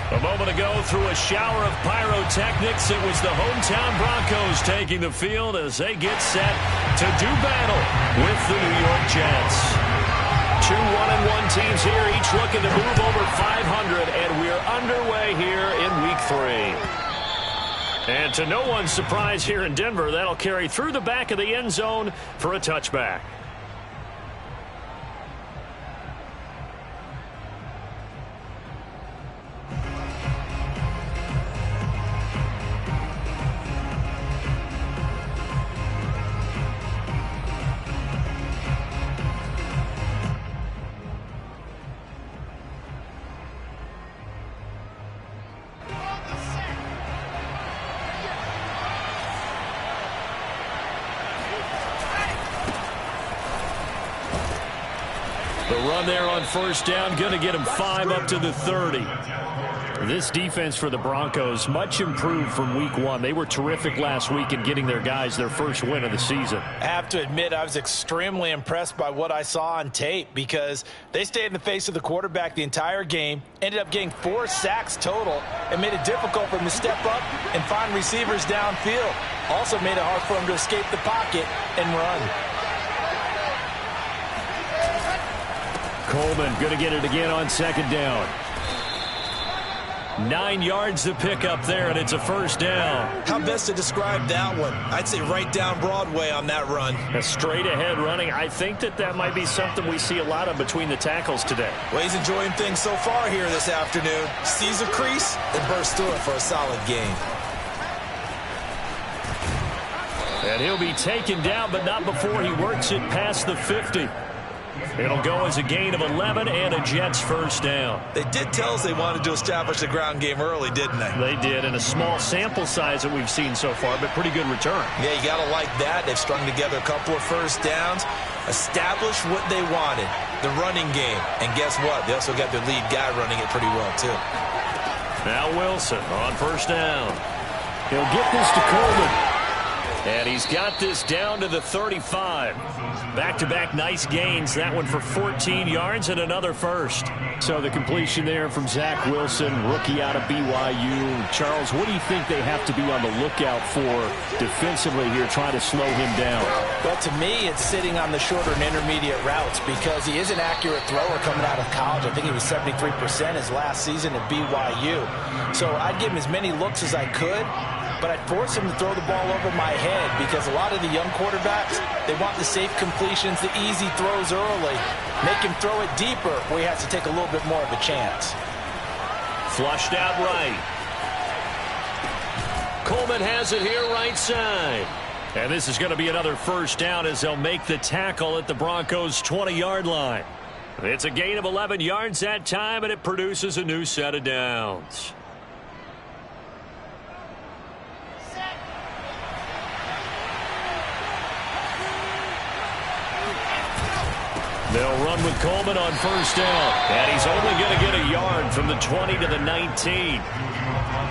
A moment ago, through a shower of pyrotechnics, it was the hometown Broncos taking the field as they get set to do battle with the New York Jets. Two 1-1 teams here, each looking to move over 500, and we're underway here in Week 3. And to no one's surprise here in Denver, that'll carry through the back of the end zone for a touchback. The run there on first down, going to get him 5 up to the 30. This defense for the Broncos, much improved from Week 1. They were terrific last week in getting their guys their first win of the season. I have to admit, I was extremely impressed by what I saw on tape because they stayed in the face of the quarterback the entire game, ended up getting 4 sacks total, and made it difficult for him to step up and find receivers downfield. Also made it hard for him to escape the pocket and run. Coleman going to get it again on second down. 9 yards to pick up there, and it's a first down. How best to describe that one? I'd say right down Broadway on that run. A straight ahead running. I think that might be something we see a lot of between the tackles today. Well, he's enjoying things so far here this afternoon. Sees a crease and bursts through it for a solid gain. And he'll be taken down, but not before he works it past the 50. It'll go as a gain of 11 and a Jets first down. They did tell us they wanted to establish the ground game early, didn't they? They did, in a small sample size that we've seen so far, but pretty good return. Yeah, you got to like that. They've strung together a couple of first downs, established what they wanted, the running game. And guess what? They also got their lead guy running it pretty well, too. Now Wilson on first down. He'll get this to Coleman. And he's got this down to the 35. Back-to-back nice gains. That one for 14 yards and another first. So the completion there from Zach Wilson, rookie out of BYU. Charles, what do you think they have to be on the lookout for defensively here, trying to slow him down? Well, to me, it's sitting on the shorter and intermediate routes because he is an accurate thrower coming out of college. I think he was 73% his last season at BYU. So I'd give him as many looks as I could. But I'd force him to throw the ball over my head because a lot of the young quarterbacks, they want the safe completions, the easy throws early. Make him throw it deeper where he has to take a little bit more of a chance. Flushed out right. Coleman has it here right side. And this is going to be another first down as they'll make the tackle at the Broncos' 20-yard line. It's a gain of 11 yards that time, and it produces a new set of downs. They'll run with Coleman on first down. And he's only going to get a yard from the 20 to the 19.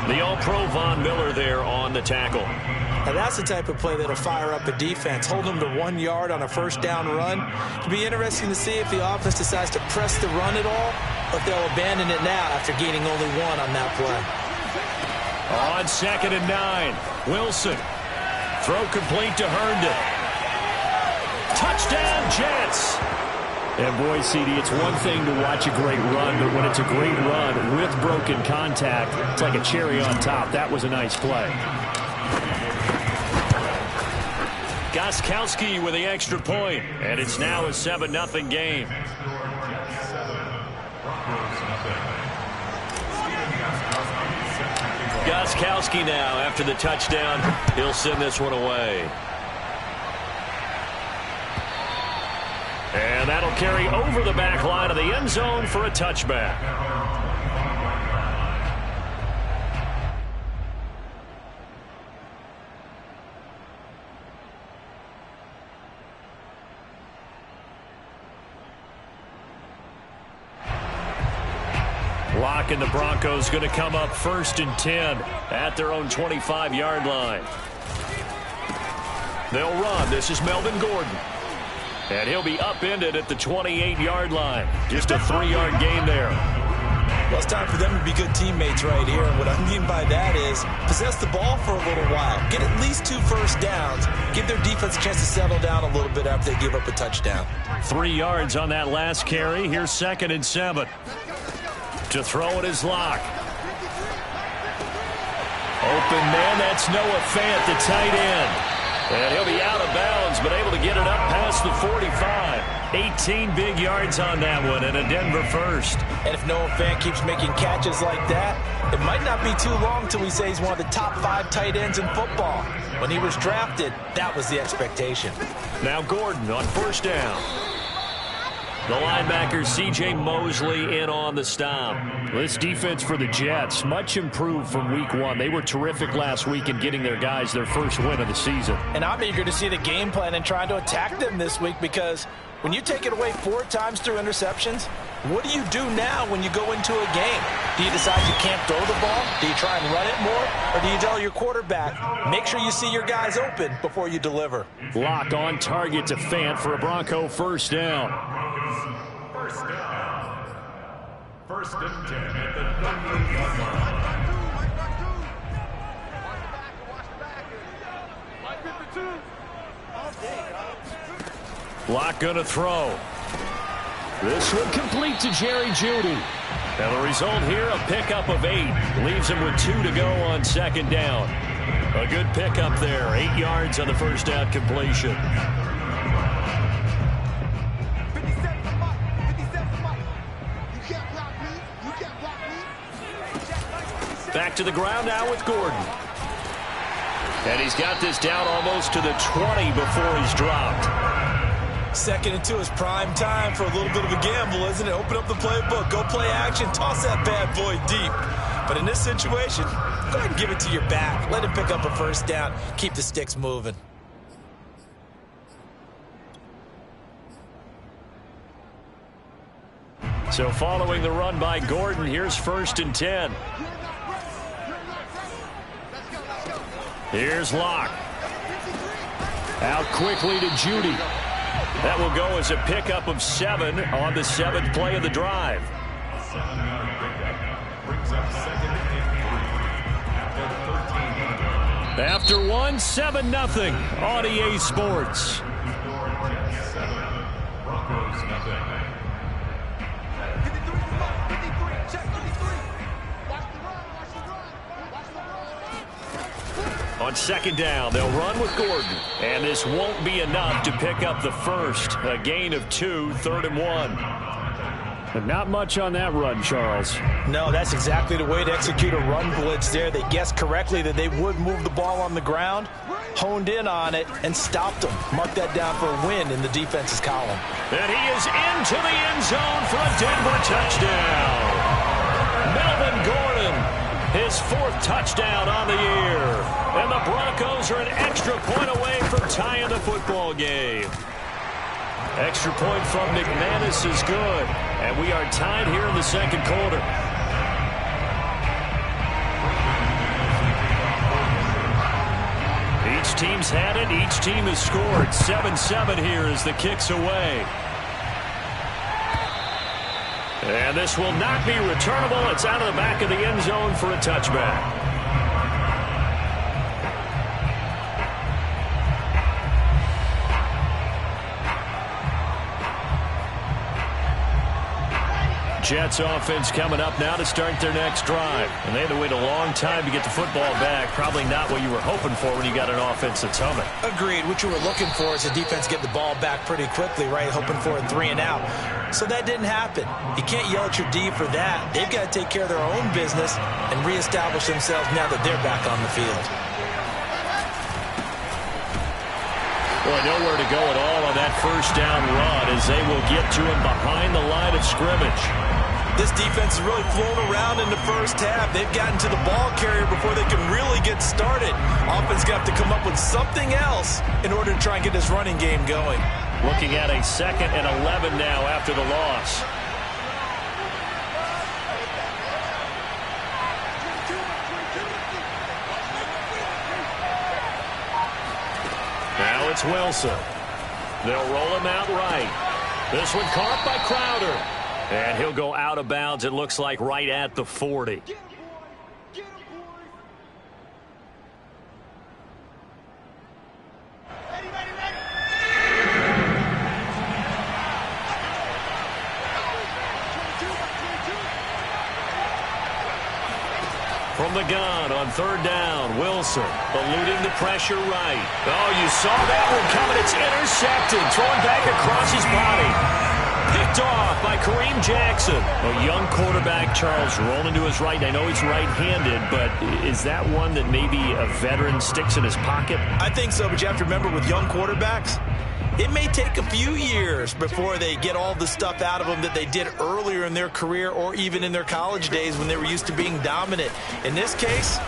The All-Pro Von Miller there on the tackle. Now that's the type of play that'll fire up a defense. Hold them to 1 yard on a first down run. It'll be interesting to see if the offense decides to press the run at all or if they'll abandon it now after gaining only 1 on that play. On second and 9, Wilson. Throw complete to Herndon. Touchdown, Jets. And boy, CD, it's one thing to watch a great run, but when it's a great run with broken contact, it's like a cherry on top. That was a nice play. Gostkowski with the extra point, and it's now a 7-0 game. Gostkowski now after the touchdown. He'll send this one away. And that'll carry over the back line of the end zone for a touchback. Lock and the Broncos going to come up 1st and 10 at their own 25-yard line. They'll run. This is Melvin Gordon. And he'll be upended at the 28-yard line. Just a 3-yard gain there. Well, it's time for them to be good teammates right here. And what I mean by that is possess the ball for a little while. Get at least 2 first downs. Give their defense a chance to settle down a little bit after they give up a touchdown. 3 yards on that last carry. Here's 2nd and 7. To throw it is Locke. Open man, that's Noah Fant, the tight end. And he'll be out of bounds, but able to get it up past the 45. 18 big yards on that one, and a Denver first. And if Noah Fant keeps making catches like that, it might not be too long till we say he's one of the top 5 tight ends in football. When he was drafted, that was the expectation. Now Gordon on first down. The linebacker, C.J. Mosley, in on the stop. This defense for the Jets, much improved from week 1. They were terrific last week in getting their guys their first win of the season. And I'm eager to see the game plan and trying to attack them this week, because when you take it away 4 times through interceptions, what do you do now when you go into a game? Do you decide you can't throw the ball? Do you try and run it more? Or do you tell your quarterback, make sure you see your guys open before you deliver? Lock on target to Fant for a Bronco first down. First and 10 at the 30-yard line. Lock gonna throw. This one complete to Jerry Jeudy. And the result here, a pickup of 8. Leaves him with 2 to go on 2nd down. A good pickup there. 8 yards on the first down completion. Back to the ground now with Gordon. And he's got this down almost to the 20 before he's dropped. 2nd and 2 is prime time for a little bit of a gamble, isn't it? Open up the playbook, go play action, toss that bad boy deep. But in this situation, go ahead and give it to your back. Let him pick up a first down. Keep the sticks moving. So following the run by Gordon, here's 1st and 10. Here's Locke. Out quickly to Jeudy. That will go as a pickup of 7 on the 7th play of the drive. After 1, 7-0 on EA Sports. On 2nd down, they'll run with Gordon. And this won't be enough to pick up the first. A gain of 2, 3rd and 1. But not much on that run, Charles. No, that's exactly the way to execute a run blitz there. They guessed correctly that they would move the ball on the ground, honed in on it, and stopped them. Mark that down for a win in the defense's column. And he is into the end zone for a Denver touchdown. Melvin Gordon, his 4th touchdown on the year. And the Broncos are an extra point away from tying the football game. Extra point from McManus is good. And we are tied here in the 2nd quarter. Each team's had it. Each team has scored. 7-7 here as the kick's away. And this will not be returnable. It's out of the back of the end zone for a touchback. Jets offense coming up now to start their next drive. And they had to wait a long time to get the football back. Probably not what you were hoping for when you got an offense that's humming. Agreed. What you were looking for is the defense get the ball back pretty quickly, right? Hoping for a 3 and out. So that didn't happen. You can't yell at your D for that. They've got to take care of their own business and reestablish themselves now that they're back on the field. Boy, nowhere to go at all on that first down run as they will get to him behind the line of scrimmage. This defense is really flown around in the first half. They've gotten to the ball carrier before they can really get started. Offense got to come up with something else in order to try and get this running game going. Looking at a 2nd and 11 now after the loss. Now it's Wilson. They'll roll him out right. This one caught by Crowder. And he'll go out of bounds, it looks like, right at the 40. From the gun on third down, Wilson eluding the pressure right. Oh, you saw that one coming. It's intercepted. Thrown back across his body. Picked off by Kareem Jackson. A young quarterback, Charles, rolling to his right. I know he's right-handed, but is that one that maybe a veteran sticks in his pocket? I think so, but you have to remember with young quarterbacks, it may take a few years before they get all the stuff out of them that they did earlier in their career or even in their college days when they were used to being dominant. In this case,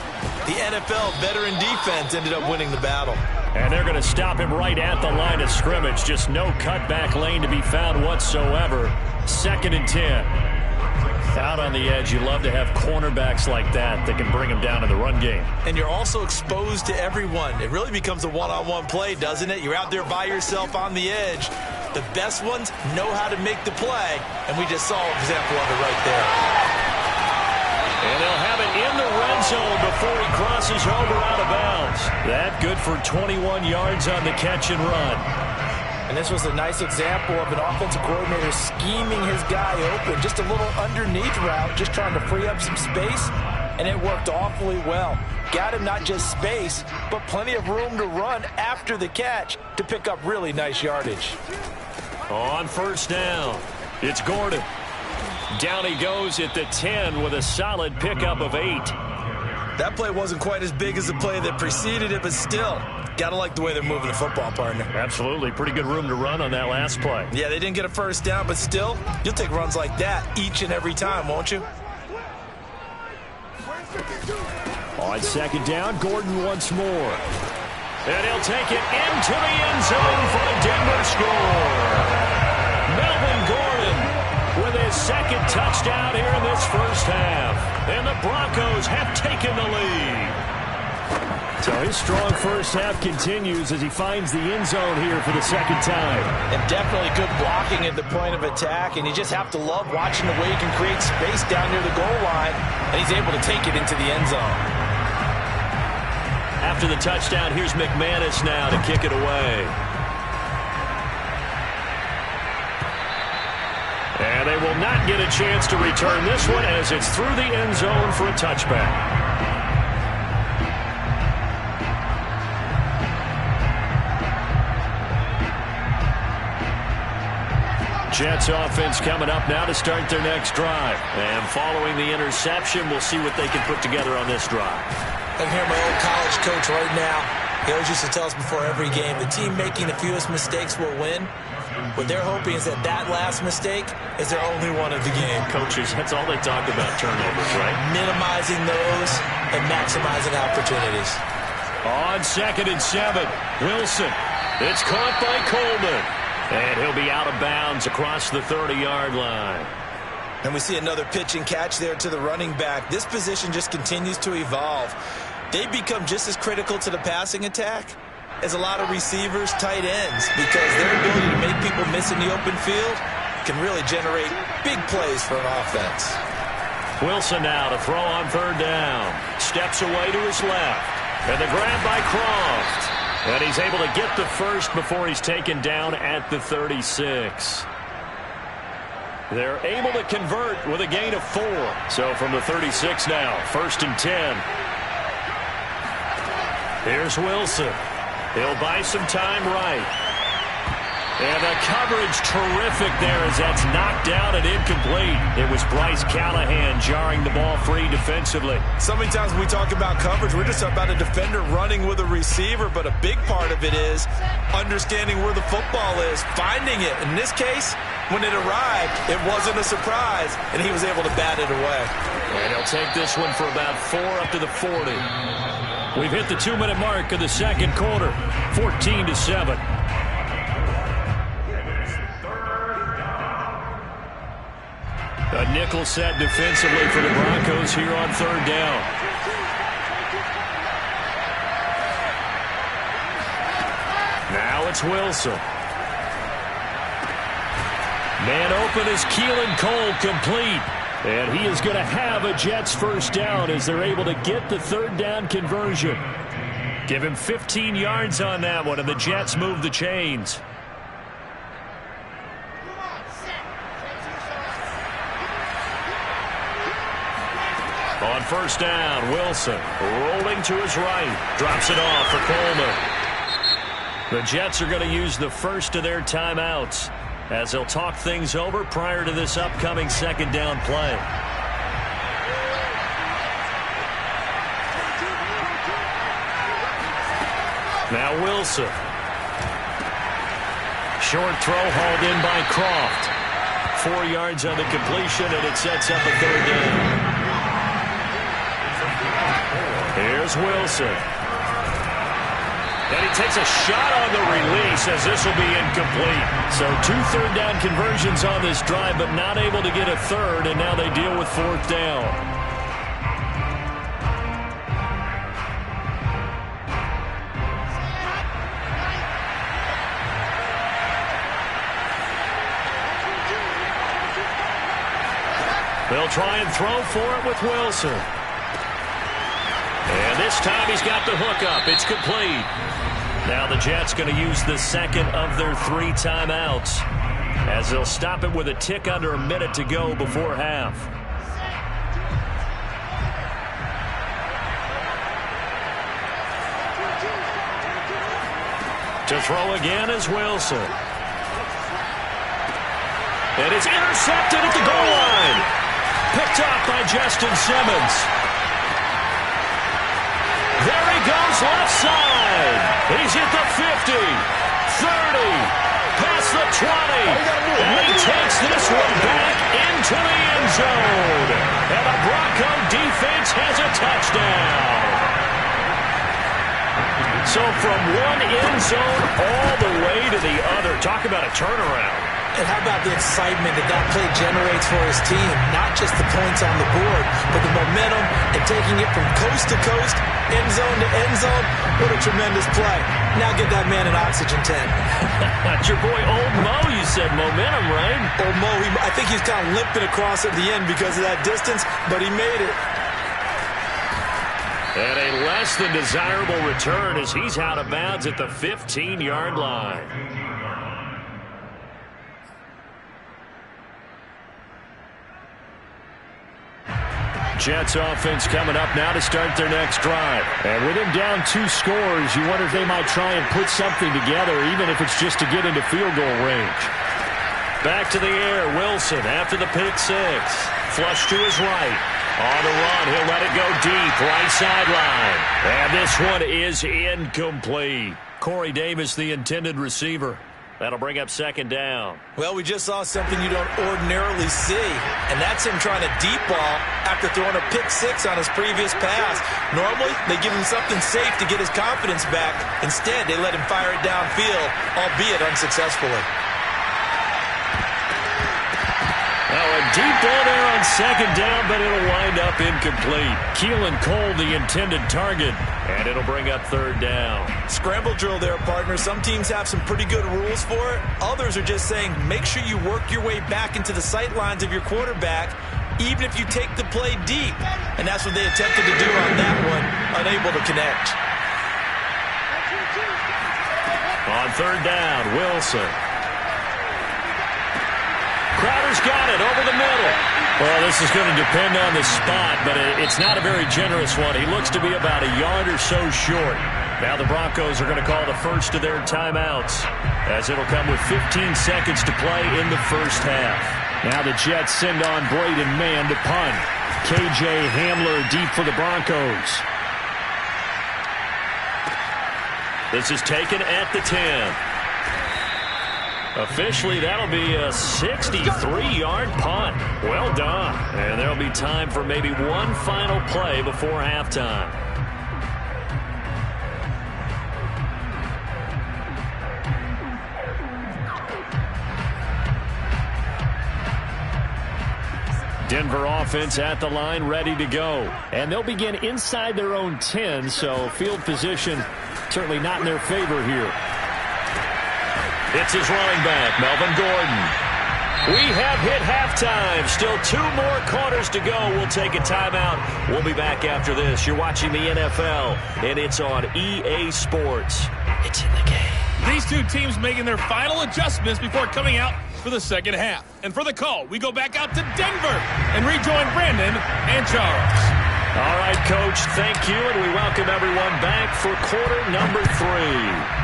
the NFL veteran defense ended up winning the battle. And they're going to stop him right at the line of scrimmage. Just no cutback lane to be found whatsoever. 2nd and 10. Out on the edge, you love to have cornerbacks like that can bring him down in the run game. And you're also exposed to everyone. It really becomes a one-on-one play, doesn't it? You're out there by yourself on the edge. The best ones know how to make the play, and we just saw an example of it right there. And they'll have it in the red zone before he crosses over out of bounds. That good for 21 yards on the catch and run. And this was a nice example of an offensive coordinator scheming his guy open. Just a little underneath route, just trying to free up some space, and it worked awfully well. Got him not just space, but plenty of room to run after the catch to pick up really nice yardage. On first down, it's Gordon. Down he goes at the 10 with a solid pickup of 8. That play wasn't quite as big as the play that preceded it, but still, got to like the way they're moving the football, partner. Absolutely. Pretty good room to run on that last play. Yeah, they didn't get a first down, but still, you'll take runs like that each and every time, won't you? On second down, Gordon once more. And he'll take it into the end zone for a Denver score. Melvin Gordon with his second touchdown here in this first half. And the Broncos have taken the lead. So his strong first half continues as he finds the end zone here for the second time. And definitely good blocking at the point of attack, and you just have to love watching the way he can create space down near the goal line, and he's able to take it into the end zone. After the touchdown, here's McManus now to kick it away. And they will not get a chance to return this one as it's through the end zone for a touchback. Jets offense coming up now to start their next drive. And following the interception, we'll see what they can put together on this drive. I can hear my old college coach right now. He always used to tell us before every game, the team making the fewest mistakes will win. What they're hoping is that that last mistake is their only one of the game. Coaches, that's all they talk about, turnovers, right? Minimizing those and maximizing opportunities. On 2nd and 7, Wilson. It's caught by Coleman. And he'll be out of bounds across the 30-yard line. And we see another pitch and catch there to the running back. This position just continues to evolve. They become just as critical to the passing attack as a lot of receivers, tight ends, because their ability to make people miss in the open field can really generate big plays for an offense. Wilson now to throw on third down. Steps away to his left. And the grab by Croft. And he's able to get the first before he's taken down at the 36. They're able to convert with a gain of 4. So from the 36 now, 1st and 10. Here's Wilson. He'll buy some time right. And the coverage terrific there as that's knocked down and incomplete. It was Bryce Callahan jarring the ball free defensively. So many times when we talk about coverage, we're just about a defender running with a receiver, but a big part of it is understanding where the football is, finding it. In this case, when it arrived, it wasn't a surprise, and he was able to bat it away. And he'll take this one for about 4 up to the 40. We've hit the 2-minute mark of the second quarter, 14-7. A nickel set defensively for the Broncos here on third down. Now it's Wilson. Man open is Keelan Cole, complete. And he is going to have a Jets first down as they're able to get the third down conversion. Give him 15 yards on that one, and the Jets move the chains. On first down, Wilson rolling to his right. Drops it off for Coleman. The Jets are going to use the first of their timeouts as they'll talk things over prior to this upcoming second down play. Now Wilson. Short throw hauled in by Croft. 4 yards on the completion, and it sets up a third down. Here's Wilson. And he takes a shot on the release as this will be incomplete. So 2 third down conversions on this drive, but not able to get a third, and now they deal with fourth down. They'll try and throw for it with Wilson. And this time he's got the hookup. It's complete. Now the Jets going to use the second of their 3 timeouts as they'll stop it with a tick under a minute to go before half. To throw again is Wilson. And it's intercepted at the goal line. Picked off by Justin Simmons. There he goes left side. He's hit the 50, 30, past the 20. And he takes this one back into the end zone. And the Bronco defense has a touchdown. So from one end zone all the way to the other. Talk about a turnaround. And how about the excitement that play generates for his team? Not just the points on the board, but the momentum and taking it from coast to coast, end zone to end zone. What a tremendous play. Now get that man an oxygen tent. That's your boy Old Mo. You said momentum, right? Old Mo, I think he was kind of limping across at the end because of that distance, but he made it. And a less than desirable return as he's out of bounds at the 15-yard line. Jets offense coming up now to start their next drive. And with him down 2 scores, you wonder if they might try and put something together, even if it's just to get into field goal range. Back to the air, Wilson after the pick 6. Flush to his right. On the run, he'll let it go deep, right sideline. And this one is incomplete. Corey Davis, the intended receiver. That'll bring up second down. Well, we just saw something you don't ordinarily see, and that's him trying to deep ball after throwing a pick 6 on his previous pass. Normally, they give him something safe to get his confidence back. Instead, they let him fire it downfield, albeit unsuccessfully. Now a deep ball there on second down, but it'll wind up incomplete. Keelan Cole, the intended target, and it'll bring up third down. Scramble drill there, partner. Some teams have some pretty good rules for it. Others are just saying make sure you work your way back into the sight lines of your quarterback, even if you take the play deep. And that's what they attempted to do on that one, unable to connect. On third down, Wilson. Crowder's got it over the middle. Well, this is going to depend on the spot, but it's not a very generous one. He looks to be about a yard or so short. Now the Broncos are going to call the first of their timeouts, as it'll come with 15 seconds to play in the first half. Now the Jets send on Braden Mann to punt. KJ Hamler deep for the Broncos. This is taken at the 10. Officially, that'll be a 63-yard punt. Well done. And there'll be time for maybe one final play before halftime. Denver offense at the line, ready to go. And they'll begin inside their own 10, so field position certainly not in their favor here. It's his running back, Melvin Gordon. We have hit halftime. Still 2 more quarters to go. We'll take a timeout. We'll be back after this. You're watching the NFL, and it's on EA Sports. It's in the game. These two teams making their final adjustments before coming out for the second half. And for the call, we go back out to Denver and rejoin Brandon and Charles. All right, Coach, thank you, and we welcome everyone back for quarter number 3.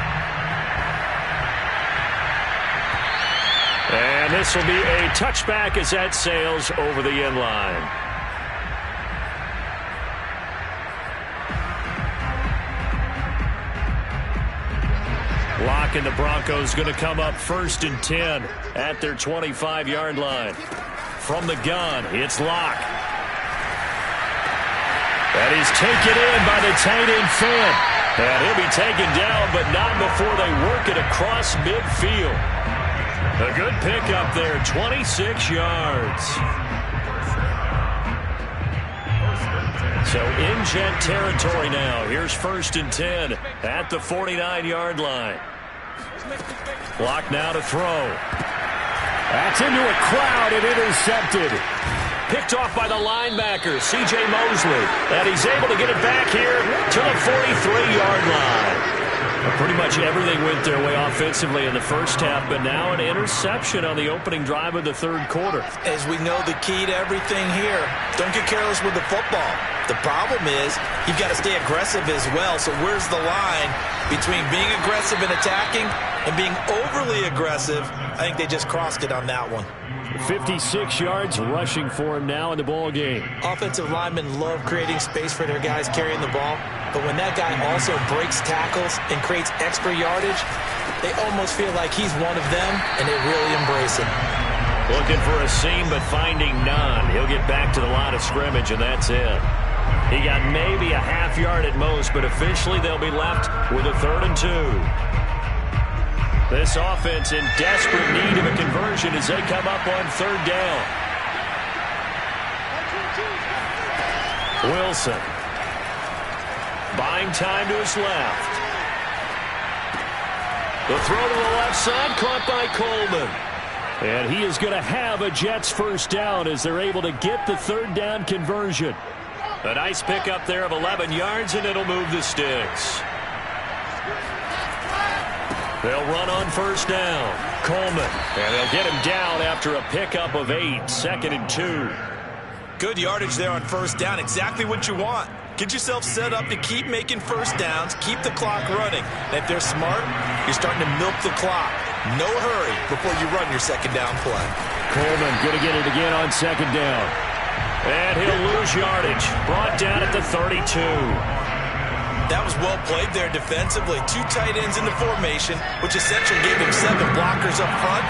And this will be a touchback as that sails over the end line. Locke and the Broncos going to come up 1st and 10 at their 25-yard line. From the gun, it's Locke. And he's taken in by the tight end Finn. And he'll be taken down, but not before they work it across midfield. A good pickup there, 26 yards. So in Jet territory now. Here's 1st and 10 at the 49-yard line. Block now to throw. That's into a crowd and intercepted. Picked off by the linebacker, C.J. Mosley. And he's able to get it back here to the 43-yard line. Pretty much everything went their way offensively in the first half, but now an interception on the opening drive of the 3rd quarter. As we know, the key to everything here, don't get careless with the football. The problem is you've got to stay aggressive as well. So where's the line between being aggressive and attacking and being overly aggressive? I think they just crossed it on that one. 56 yards rushing for him now in the ball game. Offensive linemen love creating space for their guys carrying the ball, but when that guy also breaks tackles and creates extra yardage, they almost feel like he's one of them, and they really embrace it. Looking for a seam, but finding none. He'll get back to the line of scrimmage, and that's it. He got maybe a half yard at most, but officially they'll be left with a 3rd and 2. This offense in desperate need of a conversion as they come up on 3rd down. Wilson. Buying time to his left. The throw to the left side caught by Coleman. And he is going to have a Jets 1st down as they're able to get the 3rd down conversion. A nice pickup there of 11 yards, and it'll move the sticks. They'll run on 1st down. Coleman. And they'll get him down after a pickup of 8. 2nd and 2. Good yardage there on 1st down. Exactly what you want. Get yourself set up to keep making 1st downs, keep the clock running. And if they're smart, you're starting to milk the clock. No hurry before you run your 2nd down play. Coleman going to get it again on 2nd down. And he'll lose yardage. Brought down at the 32. That was well played there defensively. 2 tight ends in the formation, which essentially gave him 7 blockers up front.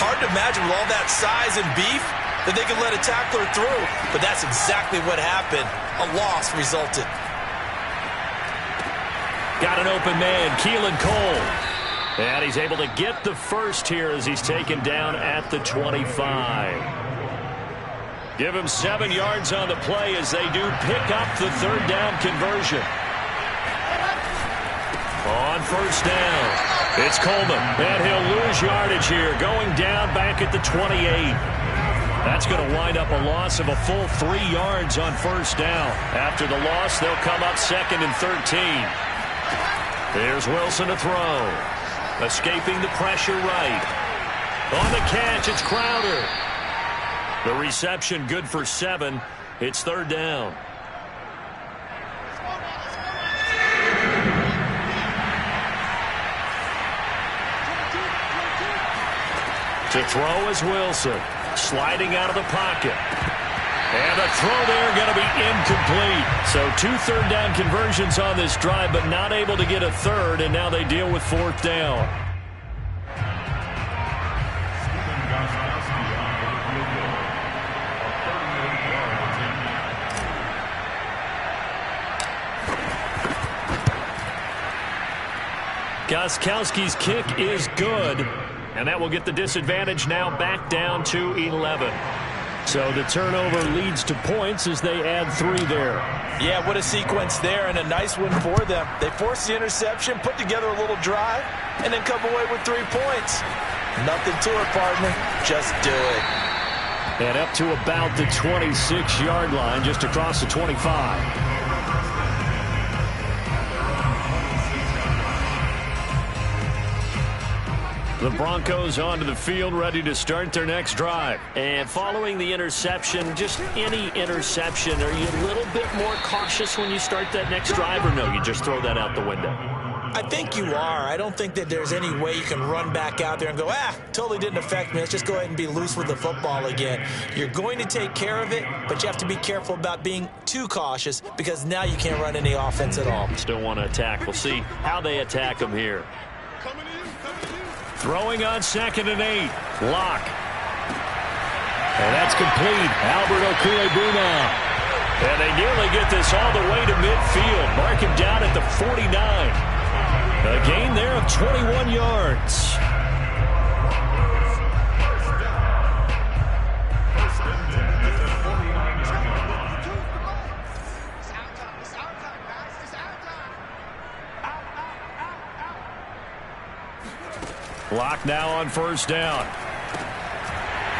Hard to imagine with all that size and beef that they could let a tackler through. But that's exactly what happened. A loss resulted. Got an open man, Keelan Cole. And he's able to get the 1st here as he's taken down at the 25. Give him 7 yards on the play as they do pick up the 3rd down conversion. On 1st down, it's Coleman, and he'll lose yardage here, going down back at the 28. That's going to wind up a loss of a full 3 yards on 1st down. After the loss, they'll come up 2nd and 13. There's Wilson to throw. Escaping the pressure right. On the catch, it's Crowder. The reception good for 7. It's 3rd down. To throw is Wilson. Sliding out of the pocket. And the throw there going to be incomplete. So 2 3rd down conversions on this drive, but not able to get a 3rd, and now they deal with 4th down. Gostkowski's kick is good. And that will get the disadvantage now back down to 11. So the turnover leads to points as they add 3 there. Yeah, what a sequence there, and a nice one for them. They force the interception, put together a little drive, and then come away with 3 points. Nothing to it, partner. Just do it. And up to about the 26-yard line, just across the 25. The Broncos onto the field, ready to start their next drive. And following the interception, just any interception, are you a little bit more cautious when you start that next drive, or no, you just throw that out the window? I think you are. I don't think that there's any way you can run back out there and go, totally didn't affect me. Let's just go ahead and be loose with the football again. You're going to take care of it, but you have to be careful about being too cautious because now you can't run any offense at all. Still want to attack. We'll see how they attack them here. Throwing on 2nd and 8. Lock. And that's complete. Albert Okwuegbuna. And they nearly get this all the way to midfield. Mark him down at the 49. A gain there of 21 yards. Lock now on 1st down.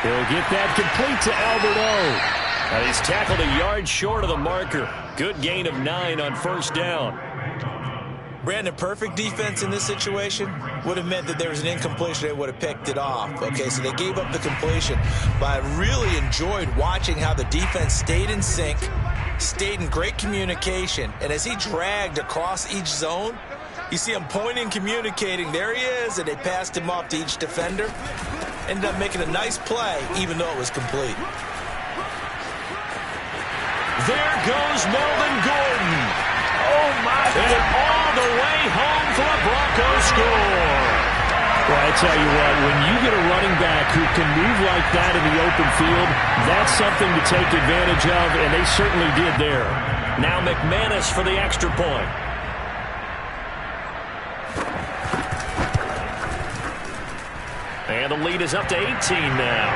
He'll get that complete to Albert O. He's tackled a yard short of the marker. Good gain of 9 on 1st down. Brandon, perfect defense in this situation would have meant that there was an incompletion. They would have picked it off. Okay, so they gave up the completion. But I really enjoyed watching how the defense stayed in sync, stayed in great communication, and as he dragged across each zone, you see him pointing, communicating. There he is, and they passed him off to each defender. Ended up making a nice play, even though it was complete. There goes Melvin Gordon. Oh, my. And all the way home for a Broncos score. Well, I tell you what, when you get a running back who can move like that in the open field, that's something to take advantage of, and they certainly did there. Now McManus for the extra point. And the lead is up to 18 now.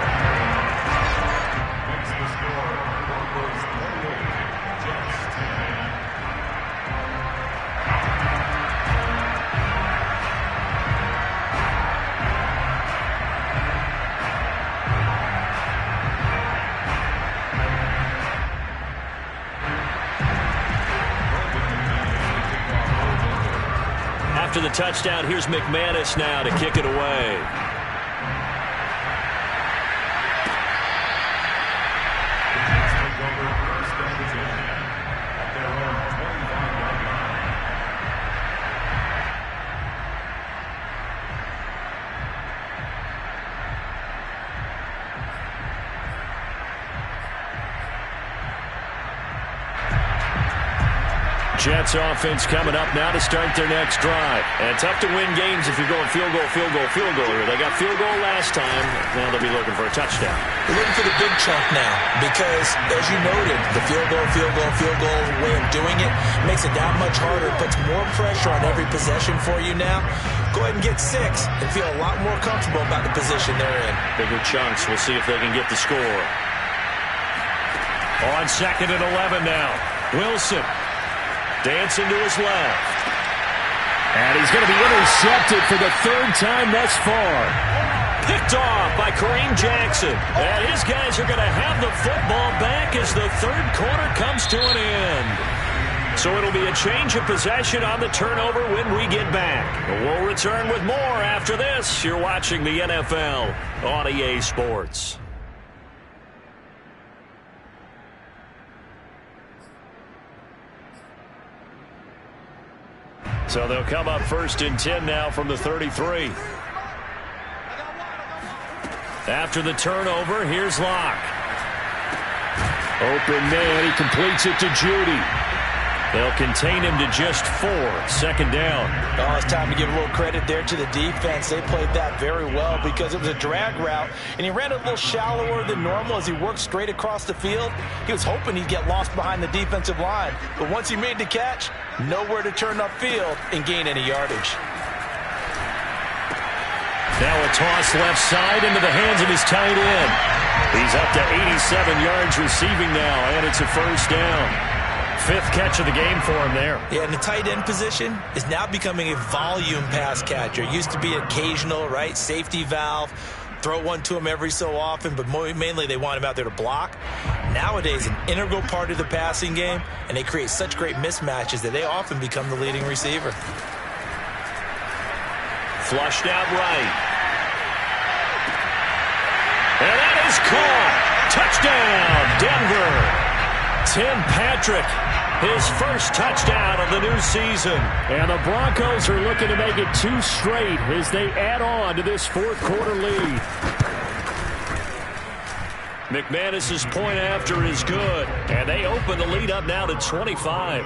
After the touchdown, here's McManus now to kick it away. Jets offense coming up now to start their next drive. And tough to win games if you're going field goal here. They got field goal last time. Now they'll be looking for a touchdown. They're looking for the big chunk now because, as you noted, the field goal way of doing it makes it that much harder. It puts more pressure on every possession for you now. Go ahead and get 6 and feel a lot more comfortable about the position they're in. Bigger chunks. We'll see if they can get the score. On 2nd and 11 now. Wilson. Dancing to his left. And he's going to be intercepted for the 3rd time thus far. Picked off by Kareem Jackson. And his guys are going to have the football back as the 3rd quarter comes to an end. So it'll be a change of possession on the turnover when we get back. We'll return with more after this. You're watching the NFL on EA Sports. So they'll come up 1st and 10 now from the 33. After the turnover, here's Locke. Open man, he completes it to Judy. They'll contain him to just 4. 2nd down. Oh, it's time to give a little credit there to the defense. They played that very well because it was a drag route, and he ran a little shallower than normal as he worked straight across the field. He was hoping he'd get lost behind the defensive line, but once he made the catch, nowhere to turn upfield and gain any yardage. Now a toss left side into the hands of his tight end. He's up to 87 yards receiving now, and it's a 1st down. Fifth catch of the game for him there. Yeah, and the tight end position is now becoming a volume pass catcher. It used to be occasional, right? Safety valve. Throw one to him every so often, but mainly they want him out there to block. Nowadays, an integral part of the passing game, and they create such great mismatches that they often become the leading receiver. Flushed out right. And that is caught. Touchdown, Denver. Tim Patrick, his first touchdown of the new season. And the Broncos are looking to make it 2 straight as they add on to this fourth quarter lead. McManus's point after is good, and they open the lead up now to 25.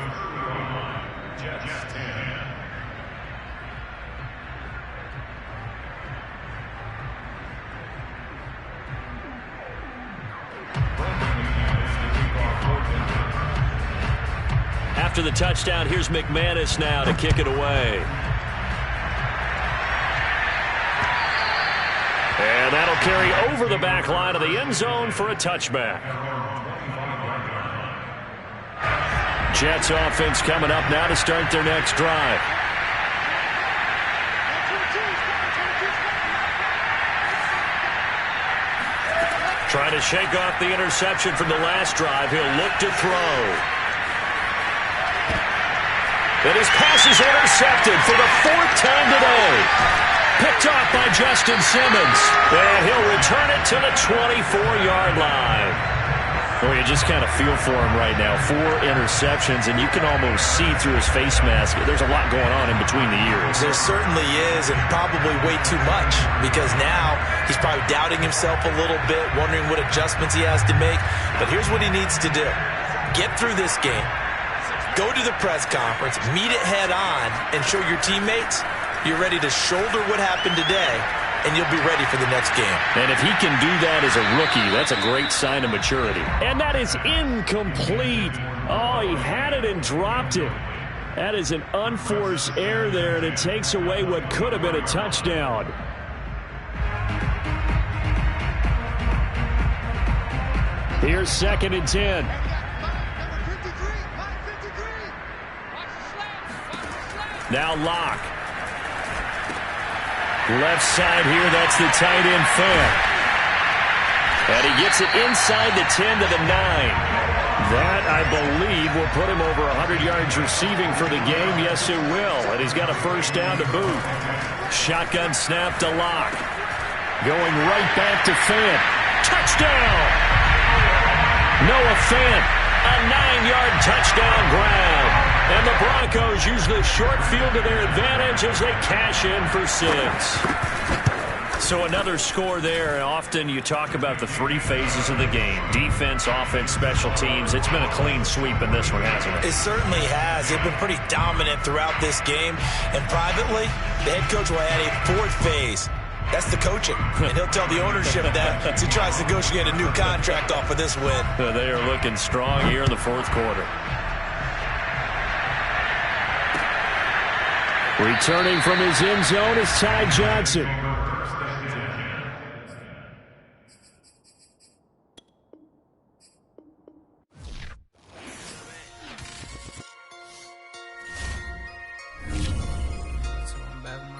After the touchdown, here's McManus now to kick it away. And that'll carry over the back line of the end zone for a touchback. Jets offense coming up now to start their next drive. Trying to shake off the interception from the last drive. He'll look to throw. And his pass is intercepted for the 4th time today. Picked off by Justin Simmons. And he'll return it to the 24-yard line. Well, you just kind of feel for him right now. 4 interceptions, and you can almost see through his face mask. There's a lot going on in between the ears. There certainly is, and probably way too much, because now he's probably doubting himself a little bit, wondering what adjustments he has to make. But here's what he needs to do. Get through this game. Go to the press conference, meet it head on, and show your teammates you're ready to shoulder what happened today, and you'll be ready for the next game. And if he can do that as a rookie, that's a great sign of maturity. And that is incomplete. Oh, he had it and dropped it. That is an unforced error there, and it takes away what could have been a touchdown. Here's 2nd and 10. Now Locke. Left side here, that's the tight end Fant. And he gets it inside the 10 to the 9. That, I believe, will put him over 100 yards receiving for the game. Yes, it will. And he's got a first down to boot. Shotgun snap to Locke. Going right back to Fant. Touchdown! Noah Fant, a 9-yard touchdown grab. And the Broncos use the short field to their advantage as they cash in for 6. So another score there. Often you talk about the 3 phases of the game. Defense, offense, special teams. It's been a clean sweep in this one, hasn't it? It certainly has. They've been pretty dominant throughout this game. And privately, the head coach will add a 4th phase. That's the coaching. And he'll tell the ownership that as he tries to negotiate a new contract off of this win. They are looking strong here in the 4th quarter. Returning from his end zone is Ty Johnson.